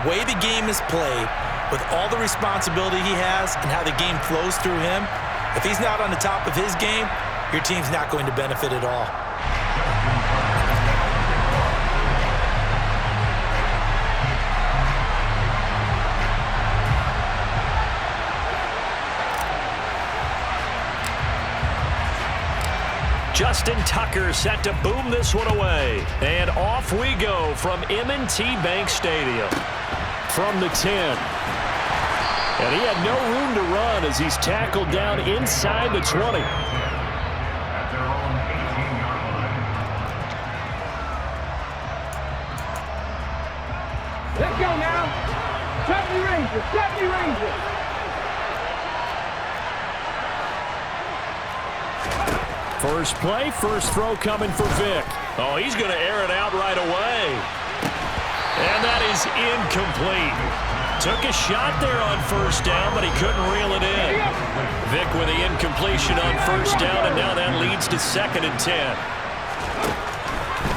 the way the game is played, with all the responsibility he has and how the game flows through him, if he's not on the top of his game, your team's not going to benefit at all. Justin Tucker set to boom this one away. And off we go from M&T Bank Stadium. From the 10. And he had no room to run as he's tackled down inside the 20. Let's go now. Chutney Rangers, Chutney Rangers. First play, first throw coming for Vic. Oh, he's going to air it out right away. And that is incomplete. Took a shot there on first down, but he couldn't reel it in. Vic with the incompletion on first down, and now that leads to 2nd and 10.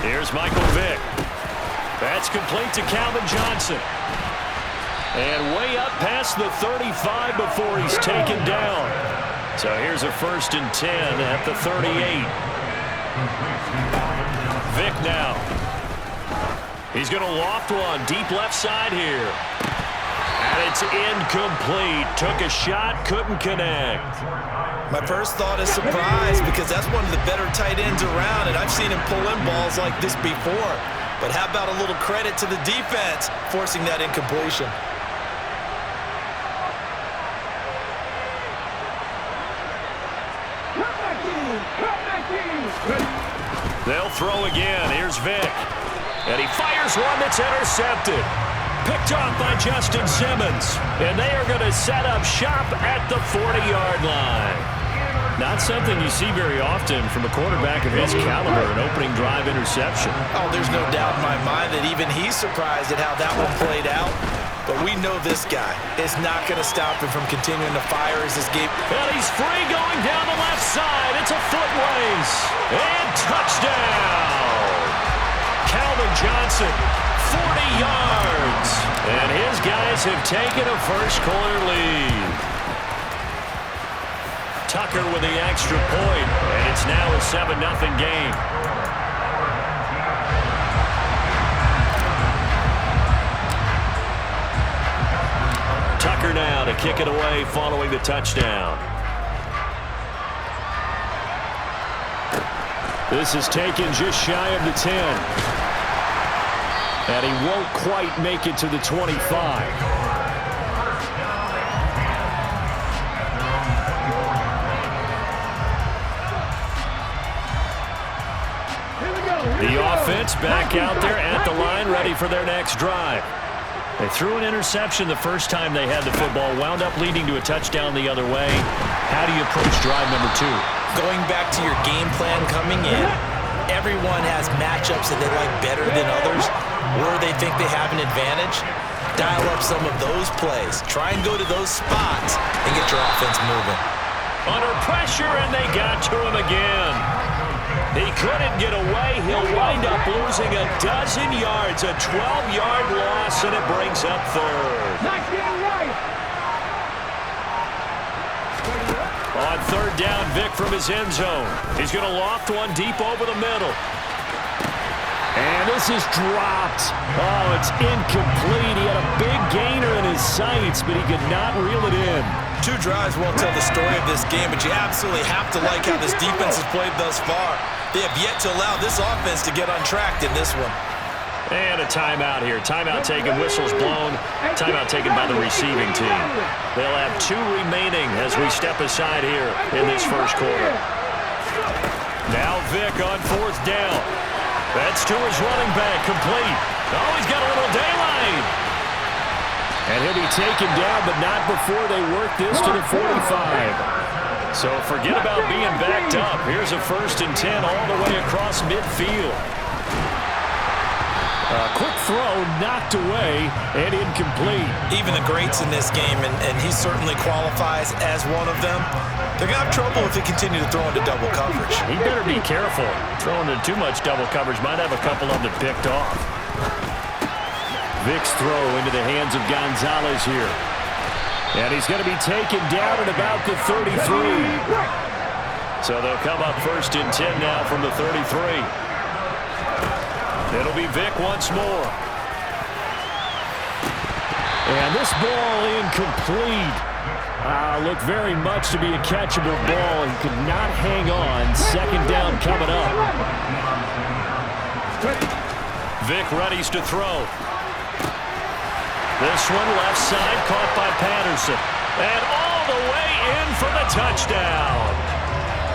Here's Michael Vick. That's complete to Calvin Johnson. And way up past the 35 before he's taken down. So here's a 1st and 10 at the 38. Vick now. He's going to loft one deep left side here. And it's incomplete. Took a shot, couldn't connect. My first thought is surprise because that's one of the better tight ends around, and I've seen him pull in balls like this before. But how about a little credit to the defense forcing that incompletion? They'll throw again. Here's Vick. And he fires one that's intercepted. Picked off by Justin Simmons. And they are going to set up shop at the 40-yard line. Not something you see very often from a quarterback of his caliber, an opening drive interception. Oh, there's no doubt in my mind that even he's surprised at how that one played out. But we know this guy is not going to stop him from continuing to fire as this game. And he's free going down the left side. It's a foot race. And touchdown. Calvin Johnson, 40 yards. And his guys have taken a first-quarter lead. Tucker with the extra point, and it's now a 7-0 game. Tucker now to kick it away following the touchdown. This is taken just shy of the 10. And he won't quite make it to the 25. The offense back out there at the line, ready for their next drive. They threw an interception the first time they had the football, wound up leading to a touchdown the other way. How do you approach drive number 2? Going back to your game plan coming in, everyone has matchups that they like better than others, where they think they have an advantage. Dial up some of those plays. Try and go to those spots and get your offense moving. Under pressure, and they got to him again. He couldn't get away. He'll wind up losing a dozen yards, a 12-yard loss, and it brings up 3rd. Not getting right. On 3rd down, Vick from his end zone. He's going to loft one deep over the middle. And this is dropped. Oh, it's incomplete. He had a big gainer in his sights, but he could not reel it in. 2 drives won't tell the story of this game, but you absolutely have to like how this defense has played thus far. They have yet to allow this offense to get untracked in this one. And a timeout here. Timeout taken, whistles blown. Timeout taken by the receiving team. They'll have 2 remaining as we step aside here in this first quarter. Now Vick on 4th down. That's to his running back, complete. Oh, he's got a little daylight. And he'll be taken down, but not before they work this to the 45. So forget about being backed up. Here's a 1st and 10 all the way across midfield. A quick throw knocked away and incomplete. Even the greats in this game, and he certainly qualifies as one of them, they're going to have trouble if they continue to throw into double coverage. He better be careful. Throwing into too much double coverage might have a couple of them picked off. Vic's throw into the hands of Gonzalez here. And he's going to be taken down at about the 33. So they'll come up 1st and 10 now from the 33. It'll be Vic once more. And this ball incomplete. Looked very much to be a catchable ball and could not hang on. 2nd down coming up. Vic readies to throw. This one left side caught by Patterson. And all the way in for the touchdown.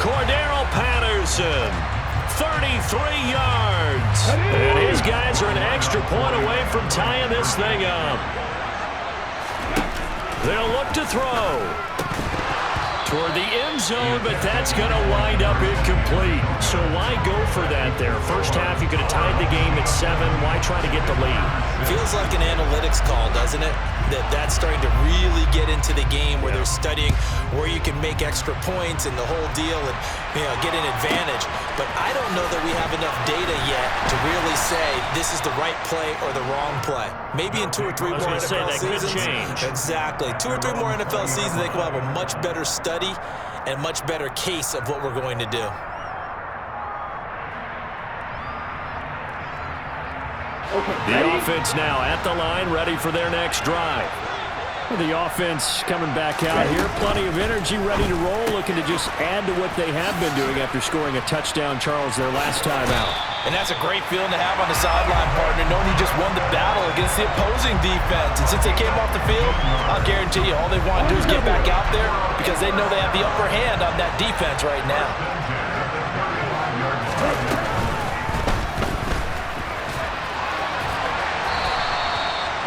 Cordero Patterson, 33 yards. And his guys are an extra point away from tying this thing up. They'll look to throw toward the end zone, but that's going to wind up incomplete. So why go for that there? First half, you could have tied the game at 7. Why try to get the lead? Feels like an analytics call, doesn't it? That's starting to really get into the game where they're studying where you can make extra points and the whole deal and get an advantage. But I don't know that we have enough data yet to really say this is the right play or the wrong play. Maybe in 2 or 3 more NFL seasons. Could change. Exactly. 2 or 3 more NFL seasons, they will have a much better study and much better case of what we're going to do. The offense now at the line, ready for their next drive. The offense coming back out here, plenty of energy, ready to roll, looking to just add to what they have been doing after scoring a touchdown, Charles, their last time out. And that's a great feeling to have on the sideline, partner, knowing you just won the battle against the opposing defense. And since they came off the field, I'll guarantee you all they want to do is get back out there because they know they have the upper hand on that defense right now.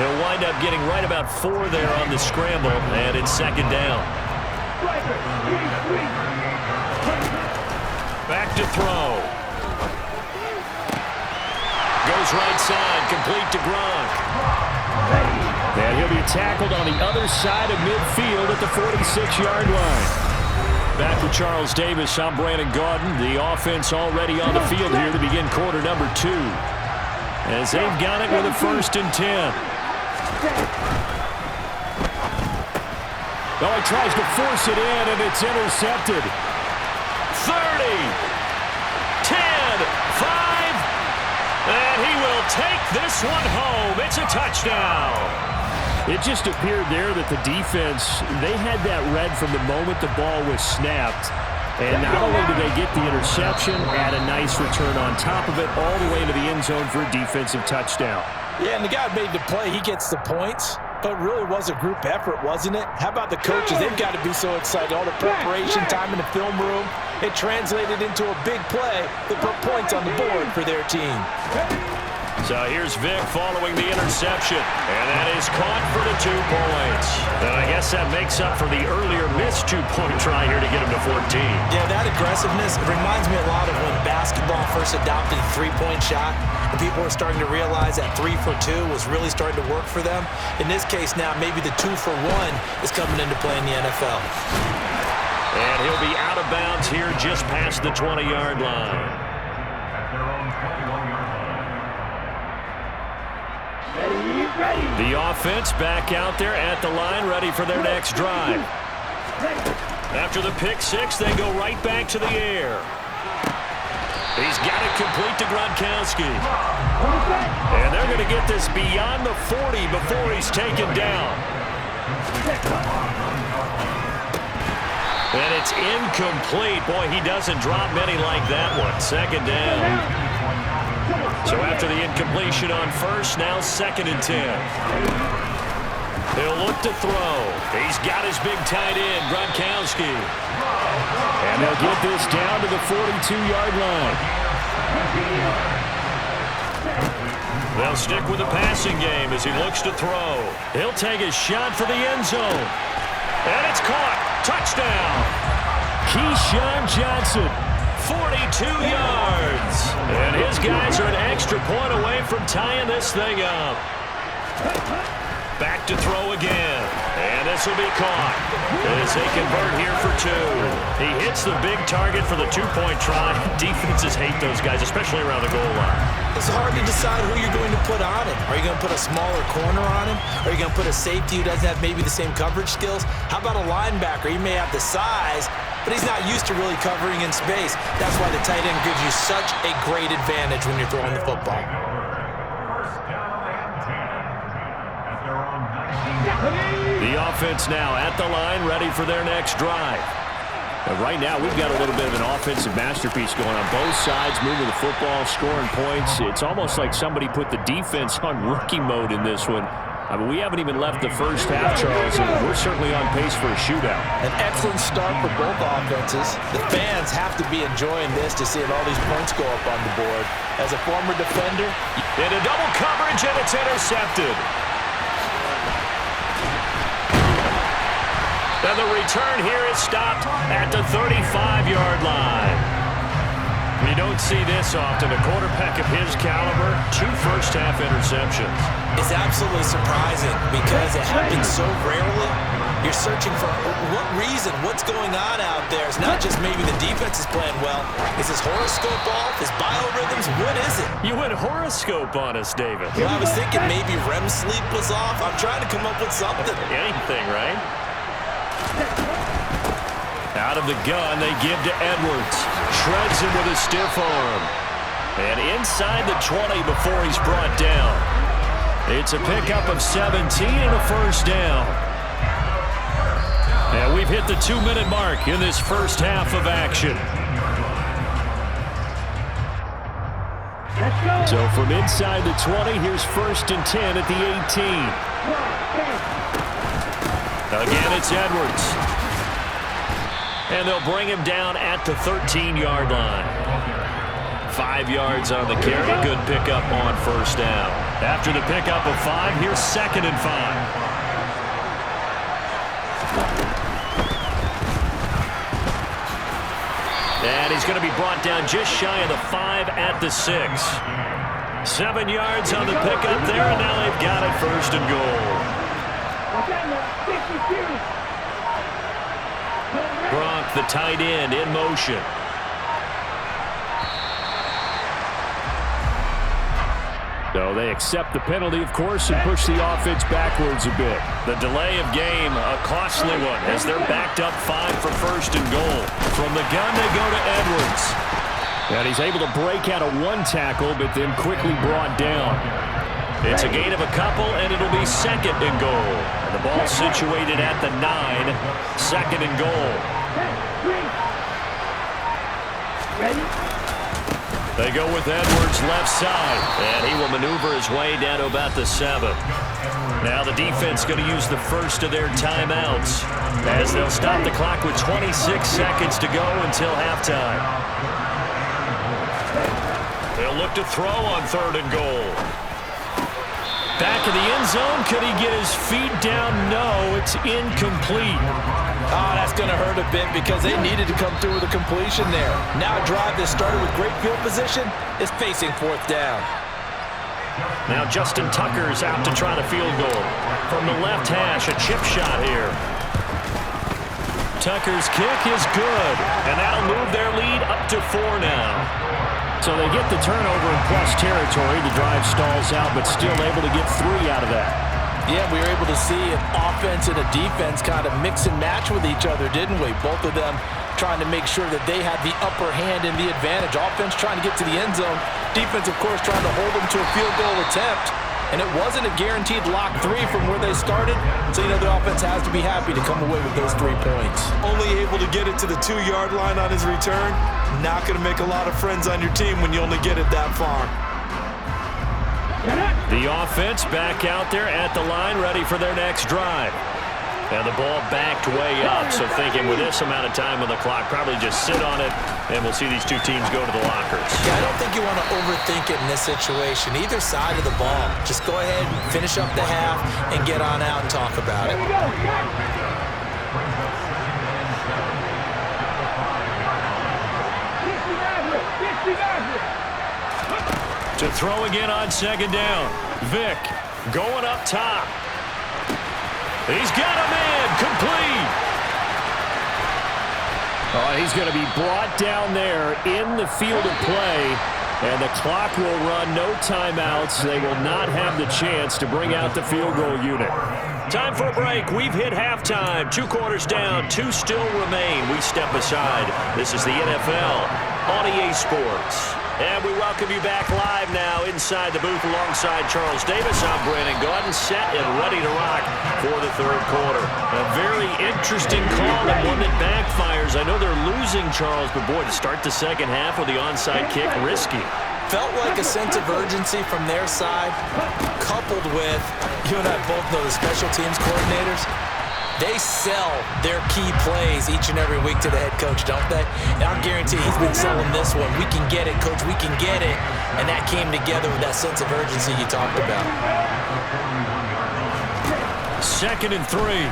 He'll wind up getting right about 4 there on the scramble, and it's 2nd down. Back to throw. Goes right side, complete to Gronk. And he'll be tackled on the other side of midfield at the 46-yard line. Back with Charles Davis, I'm Brandon Gaudin. The offense already on the field here to begin quarter number 2. As they've got it with a 1st and 10. Oh, he tries to force it in, and it's intercepted. 30, 10, 5, and he will take this one home. It's a touchdown. It just appeared there that the defense, they had that read from the moment the ball was snapped. And not only did they get the interception, add a nice return on top of it, all the way into the end zone for a defensive touchdown. Yeah, and the guy made the play. He gets the points. But it really was a group effort, wasn't it? How about the coaches? They've got to be so excited. All the preparation time in the film room, it translated into a big play that put points on the board for their team. So here's Vic following the interception. And that is caught for the 2 points. And I guess that makes up for the earlier missed 2-point try here to get him to 14. Yeah, that aggressiveness, it reminds me a lot of when basketball first adopted the 3-point shot. And people were starting to realize that 3 for 2 was really starting to work for them. In this case now, maybe the 2 for 1 is coming into play in the NFL. And he'll be out of bounds here just past the 20-yard line. The offense back out there at the line, ready for their next drive. After the pick 6, they go right back to the air. He's got it complete to Gronkowski. And they're going to get this beyond the 40 before he's taken down. And it's incomplete. Boy, he doesn't drop many like that one. 2nd down. So after the incompletion on 1st, now 2nd and 10. He'll look to throw. He's got his big tight end, Gronkowski. And they'll get this down to the 42-yard line. They'll stick with the passing game as he looks to throw. He'll take a shot for the end zone. And it's caught. Touchdown. Keyshawn Johnson. 42 yards. And his guys are an extra point away from tying this thing up. Back to throw again. And this will be caught as they convert here for 2. He hits the big target for the 2-point try. Defenses hate those guys, especially around the goal line. It's hard to decide who you're going to put on him. Are you going to put a smaller corner on him? Are you going to put a safety who doesn't have maybe the same coverage skills? How about a linebacker? He may have the size, but he's not used to really covering in space. That's why the tight end gives you such a great advantage when you're throwing the football. The offense now at the line, ready for their next drive. And right now, we've got a little bit of an offensive masterpiece going on both sides, moving the football, scoring points. It's almost like somebody put the defense on rookie mode in this one. I mean, we haven't even left the first half, Charles, and we're certainly on pace for a shootout. An excellent start for both offenses. The fans have to be enjoying this to see all these points go up on the board. As a former defender, into double coverage, and it's intercepted. And the return here is stopped at the 35-yard line. You don't see this often. A quarterback of his caliber, 2 first-half interceptions. It's absolutely surprising because it happens so rarely. You're searching for what reason, what's going on out there. It's not just maybe the defense is playing well. Is his horoscope off? His biorhythms? What is it? You went horoscope on us, David. Well, I was thinking maybe REM sleep was off. I'm trying to come up with something. Anything, right? Out of the gun, they give to Edwards. Shreds him with a stiff arm. And inside the 20 before he's brought down. It's a pickup of 17 and a first down. And we've hit the 2-minute mark in this first half of action. So from inside the 20, here's 1st and 10 at the 18. Again, it's Edwards. And they'll bring him down at the 13-yard line. 5 yards on the carry. Good pickup on first down. After the pickup of 5, here's 2nd and 5. And he's going to be brought down just shy of the 5 at the 6. 7 yards on the pickup there, and now they've got it 1st and goal. Gronk, the tight end, in motion. So they accept the penalty, of course, and push the offense backwards a bit. The delay of game, a costly one, as they're backed up 5 for 1st and goal. From the gun, they go to Edwards. And he's able to break out of 1 tackle, but then quickly brought down. It's a gain of a couple, and it'll be 2nd and goal. And the ball situated at the 9, 2nd and goal. They go with Edwards left side, and he will maneuver his way down to about the 7. Now the defense going to use the first of their timeouts as they'll stop the clock with 26 seconds to go until halftime. They'll look to throw on 3rd and goal. Back in the end zone. Could he get his feet down? No, it's incomplete. Oh, that's going to hurt a bit because they needed to come through with a completion there. Now a drive that started with great field position is facing 4th down. Now Justin Tucker's out to try the field goal. From the left hash, a chip shot here. Tucker's kick is good, and that'll move their lead up to 4 now. So they get the turnover in plus territory. The drive stalls out, but still able to get 3 out of that. Yeah, we were able to see an offense and a defense kind of mix and match with each other, didn't we? Both of them trying to make sure that they had the upper hand and the advantage. Offense trying to get to the end zone. Defense, of course, trying to hold them to a field goal attempt. And it wasn't a guaranteed lock 3 from where they started. So, you know, the offense has to be happy to come away with those 3 points. Only able to get it to the 2-yard line on his return. Not going to make a lot of friends on your team when you only get it that far. The offense back out there at the line, ready for their next drive. And the ball backed way up, so thinking with this amount of time on the clock, probably just sit on it, and we'll see these 2 teams go to the lockers. Yeah, I don't think you want to overthink it in this situation. Either side of the ball. Just go ahead and finish up the half and get on out and talk about it. To throw again on 2nd down. Vick going up top. He's got him in. complete. Oh, he's going to be brought down there in the field of play. And the clock will run, no timeouts. They will not have the chance to bring out the field goal unit. Time for a break. We've hit halftime. 2 quarters down, 2 still remain. We step aside. This is the NFL on EA Sports. And we welcome you back live now inside the booth alongside Charles Davis. I'm Brandon Gaudin, set and ready to rock for the third quarter. A very interesting call and one that backfires. I know they're losing, Charles, but boy, to start the second half with the onside kick, risky. Felt like a sense of urgency from their side, coupled with, you and I both know the special teams coordinators. They sell their key plays each and every week to the head coach, don't they? And I'll guarantee he's been selling this one. We can get it, coach, we can get it. And that came together with that sense of urgency you talked about. 2nd and 3.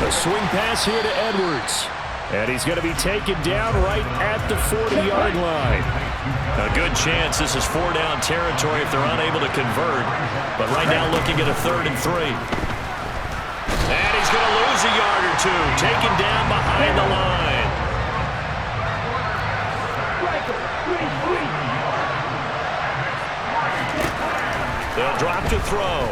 A swing pass here to Edwards. And he's going to be taken down right at the 40-yard line. A good chance this is 4-down territory if they're unable to convert. But right now looking at a 3rd and 3. And he's going to lose a yard or 2, taken down behind the line. They'll drop to throw.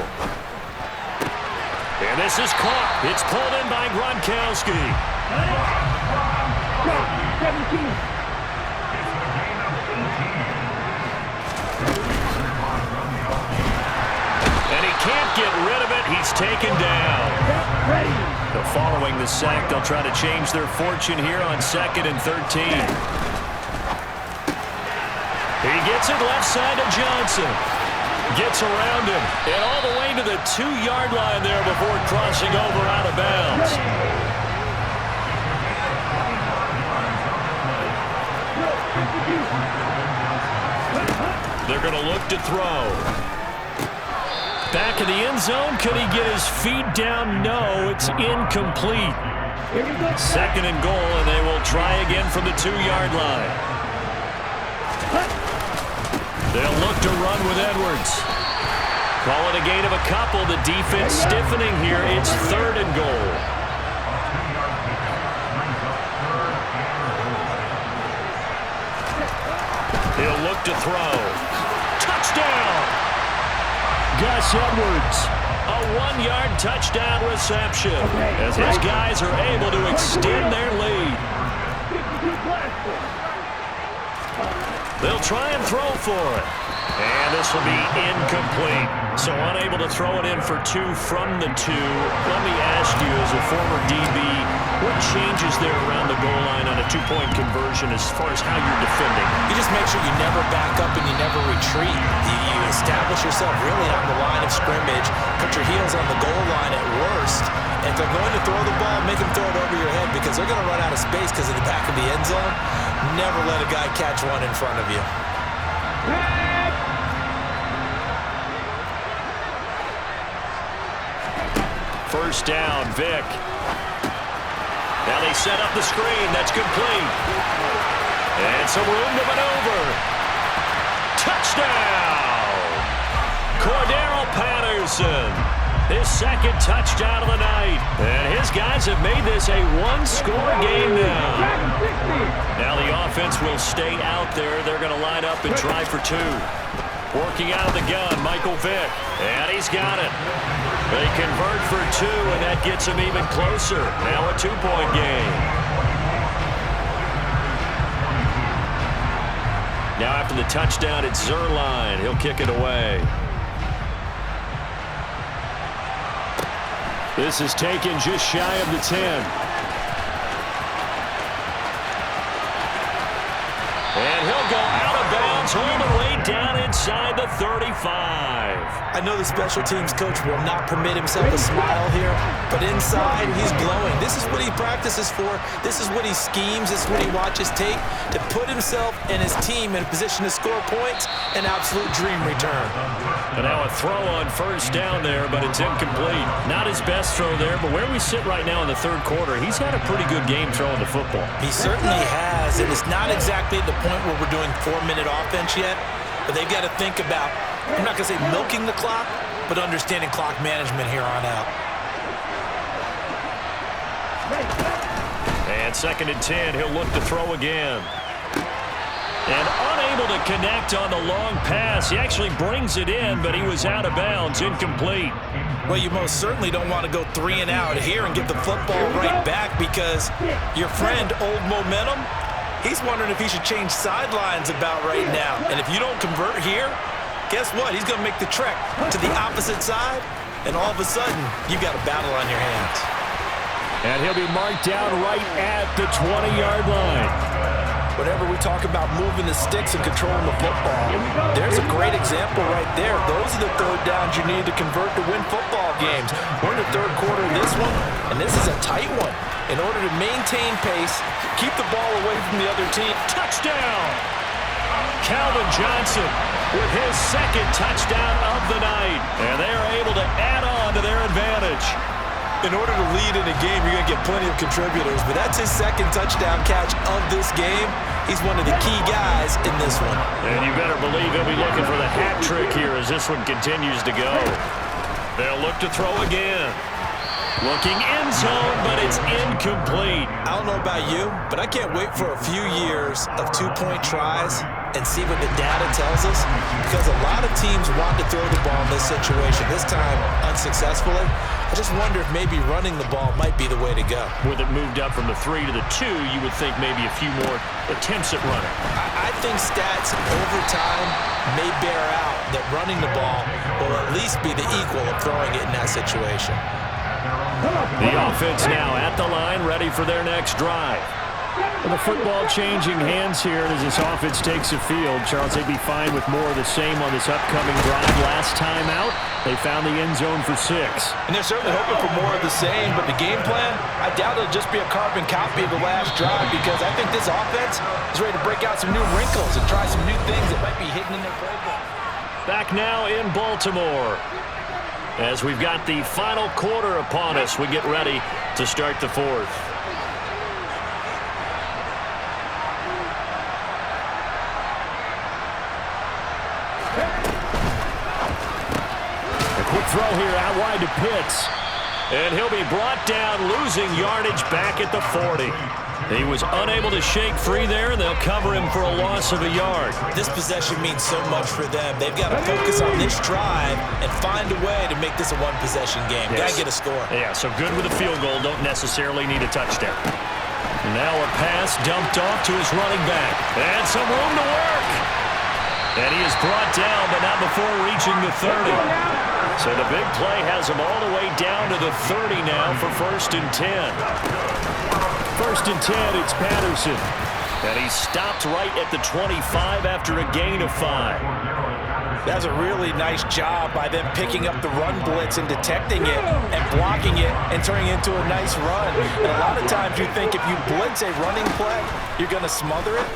And this is caught. It's pulled in by Gronkowski. 17. Can't get rid of it. He's taken down. So following the sack, they'll try to change their fortune here on 2nd and 13. He gets it left side to Johnson. Gets around him. And all the way to the 2-yard line there before crossing over out of bounds. They're going to look to throw. Back in the end zone. Could he get his feet down? No, it's incomplete. 2nd and goal, and they will try again from the 2-yard line. They'll look to run with Edwards. Call it a gain of a couple. The defense stiffening here. It's 3rd and goal. He'll look to throw. Touchdown! Gus Edwards, a 1-yard touchdown reception as his guys are able to extend their lead. They'll try and throw for it. And this will be incomplete. So unable to throw it in for 2 from the 2. Let me ask you, as a former DB, what changes there around the goal line on a 2-point conversion as far as how you're defending? You just make sure you never back up and you never retreat. You establish yourself really on the line of scrimmage, put your heels on the goal line at worst. And if they're going to throw the ball, make them throw it over your head because they're going to run out of space because of the back of the end zone. Never let a guy catch one in front of you. First down, Vic. Now they set up the screen. That's complete. And some room to maneuver. Touchdown! Cordero Patterson. His 2nd touchdown of the night. And his guys have made this a 1-score game now. Now the offense will stay out there. They're going to line up and try for 2. Working out of the gun, Michael Vick. And he's got it. They convert for 2, and that gets him even closer. Now a 2-point game. Now after the touchdown, it's Zuerlein. He'll kick it away. This is taken just shy of the 10. And he'll go out of bounds all the way down inside the 35. I know the special teams coach will not permit himself a smile here, but inside he's glowing. This is what he practices for. This is what he schemes. This is what he watches tape to put himself and his team in a position to score points. An absolute dream return. And now a throw on first down there, but it's incomplete. Not his best throw there, but where we sit right now in the third quarter, he's had a pretty good game throwing the football. He certainly has, and it's not exactly at the point where we're doing 4-minute offense yet, but they've got to think about, I'm not going to say milking the clock, but understanding clock management here on out. And 2nd and 10, he'll look to throw again. And unable to connect on the long pass. He actually brings it in, but he was out of bounds, incomplete. Well, you most certainly don't want to go 3 and out here and give the football right back, because your friend, Old Momentum, he's wondering if he should change sidelines about right now. And if you don't convert here, guess what? He's going to make the trek to the opposite side, and all of a sudden, you've got a battle on your hands. And he'll be marked down right at the 20-yard line. Whenever we talk about moving the sticks and controlling the football, there's a great example right there. Those are the 3rd downs you need to convert to win football games. We're in the 3rd quarter of this one, and this is a tight one. In order to maintain pace, keep the ball away from the other team. Touchdown! Calvin Johnson with his 2nd touchdown of the night. And they are able to add on to their advantage. In order to lead in a game, you're going to get plenty of contributors, but that's his 2nd touchdown catch of this game. He's one of the key guys in this one. And you better believe he'll be looking for the hat trick here as this one continues to go. They'll look to throw again. Looking end zone, but it's incomplete. I don't know about you, but I can't wait for a few years of 2-point tries and see what the data tells us, because a lot of teams want to throw the ball in this situation, this time unsuccessfully. I just wonder if maybe running the ball might be the way to go. With it moved up from the 3 to the 2, you would think maybe a few more attempts at running. I think stats over time may bear out that running the ball will at least be the equal of throwing it in that situation. The offense now at the line, ready for their next drive. And the football changing hands here as this offense takes the field. Charles, they'd be fine with more of the same on this upcoming drive. Last time out, they found the end zone for 6. And they're certainly hoping for more of the same, but the game plan, I doubt it'll just be a carbon copy of the last drive, because I think this offense is ready to break out some new wrinkles and try some new things that might be hidden in their playbook. Back now in Baltimore. As we've got the final quarter upon us, we get ready to start the 4th. A quick throw here out wide to Pitts. And he'll be brought down, losing yardage back at the 40. He was unable to shake free there, and they'll cover him for a loss of a yard. This possession means so much for them. They've got to focus on this drive and find a way to make this a one-possession game. Yes. Got to get a score. Yeah, so good with a field goal. Don't necessarily need a touchdown. Now a pass dumped off to his running back. And some room to work. And he is brought down, but not before reaching the 30. So the big play has him all the way down to the 30 now for 1st and 10. 1st and 10, it's Patterson. And he stopped right at the 25 after a gain of 5. That's a really nice job by them picking up the run blitz and detecting it and blocking it and turning it into a nice run. And a lot of times you think if you blitz a running play, you're going to smother it.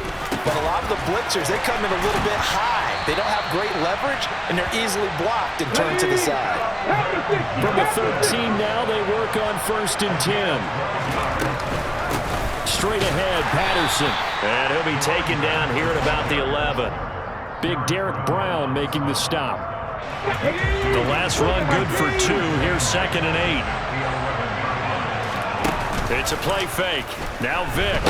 But a lot of the blitzers, they come in a little bit high. They don't have great leverage, and they're easily blocked and turned to the side. From the 13 now, they work on 1st and 10. Straight ahead, Patterson. And he'll be taken down here at about the 11. Big Derek Brown making the stop. The last run good for 2. Here's 2nd and 8. It's a play fake. Now Vick.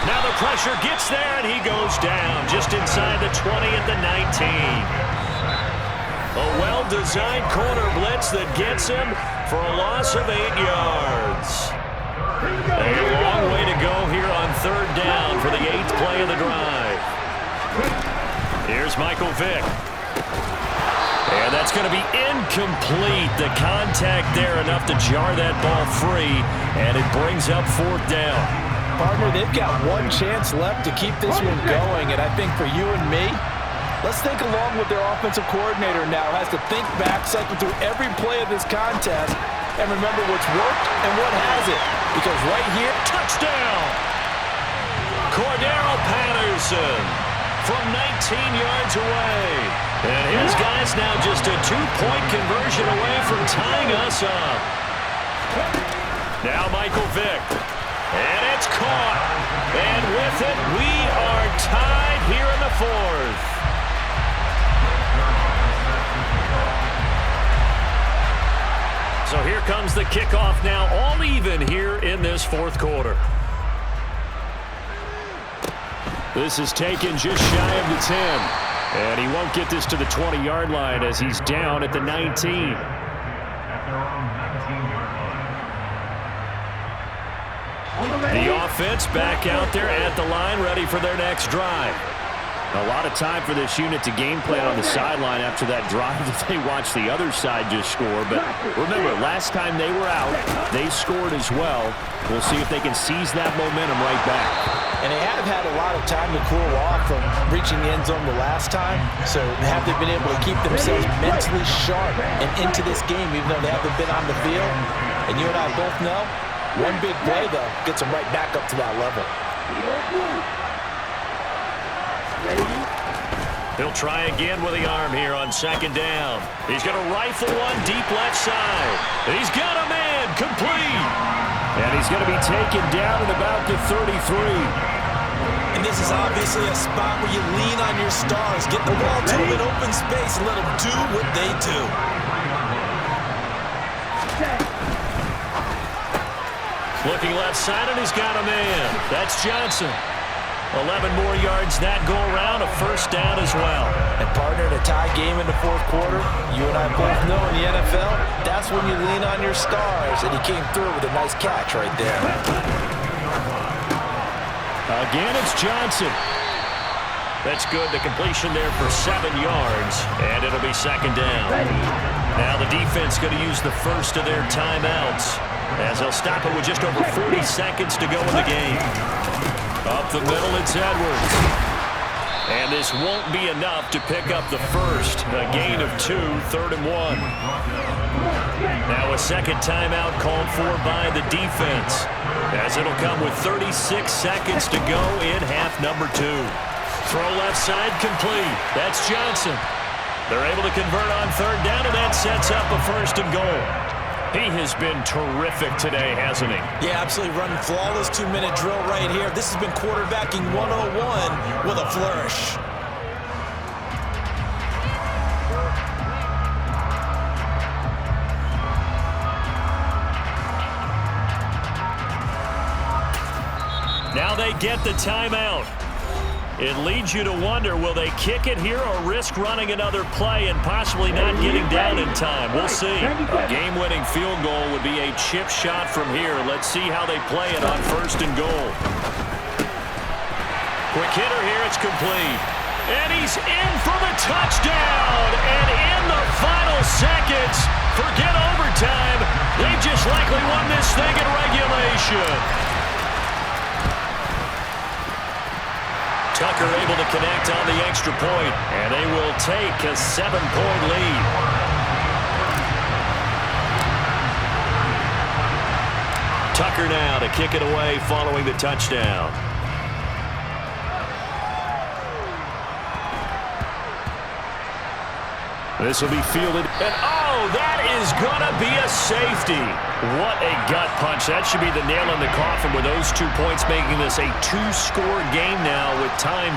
Now the pressure gets there, and he goes down just inside the 20 at the 19. A well-designed corner blitz that gets him for a loss of 8 yards. A long way to go here on 3rd down for the 8th play of the drive. Here's Michael Vick. And that's going to be incomplete. The contact there enough to jar that ball free, and it brings up 4th down. Partner, they've got one chance left to keep this one going, and I think for you and me, let's think along with their offensive coordinator now. Has to think back, cycle through every play of this contest, and remember what's worked and what hasn't. Because right here, touchdown! Cordero Patterson from 19 yards away. And his guy's now just a 2-point conversion away from tying us up. Now Michael Vick. And it's caught. And with it, we are tied here in the 4th. So here comes the kickoff now, all even here in this fourth quarter. This is taken just shy of the 10. And he won't get this to the 20-yard line as he's down at the 19. The offense back out there at the line, ready for their next drive. A lot of time for this unit to game plan on the sideline after that drive that they watched the other side just score. But remember, last time they were out, they scored as well. We'll see if they can seize that momentum right back. And they have had a lot of time to cool off from reaching the end zone the last time. So have they been able to keep themselves mentally sharp and into this game, even though they haven't been on the field? And you and I both know, one big play, though, gets them right back up to that level. He'll try again with the arm here on second down. He's going to rifle one deep left side. He's got a man, complete. And he's going to be taken down at about the 33. And this is obviously a spot where you lean on your stars, get the ball to them in open space, and let them do what they do. Looking left side, and he's got a man. That's Johnson. 11 more yards that go around, a first down as well. And partner, in a tie game in the fourth quarter, you and I both know in the NFL, that's when you lean on your stars, and he came through with a nice catch right there. Again, it's Johnson. That's good. The completion there for 7 yards, and it'll be second down. Now the defense going to use the first of their timeouts as they'll stop it with just over 40 seconds to go in the game. Up the middle, it's Edwards. And this won't be enough to pick up the first. A gain of 2, 3rd and 1. Now a second timeout called for by the defense, as it'll come with 36 seconds to go in half number 2. Throw left side complete. That's Johnson. They're able to convert on 3rd down, and that sets up a 1st and goal. He has been terrific today, hasn't he? Yeah, absolutely running flawless 2-minute drill right here. This has been quarterbacking 101 with a flourish. Now they get the timeout. It leads you to wonder, will they kick it here or risk running another play and possibly not getting down in time? We'll see. A game-winning field goal would be a chip shot from here. Let's see how they play it on 1st and goal. Quick hitter here, it's complete. And he's in for the touchdown. And in the final seconds, forget overtime, they just likely won this thing in regulation. Tucker able to connect on the extra point, and they will take a 7-point lead. Tucker now to kick it away following the touchdown. This will be fielded, and oh, that is going to be a safety. What a gut punch. That should be the nail in the coffin with those 2 points, making this a 2-score game now with time.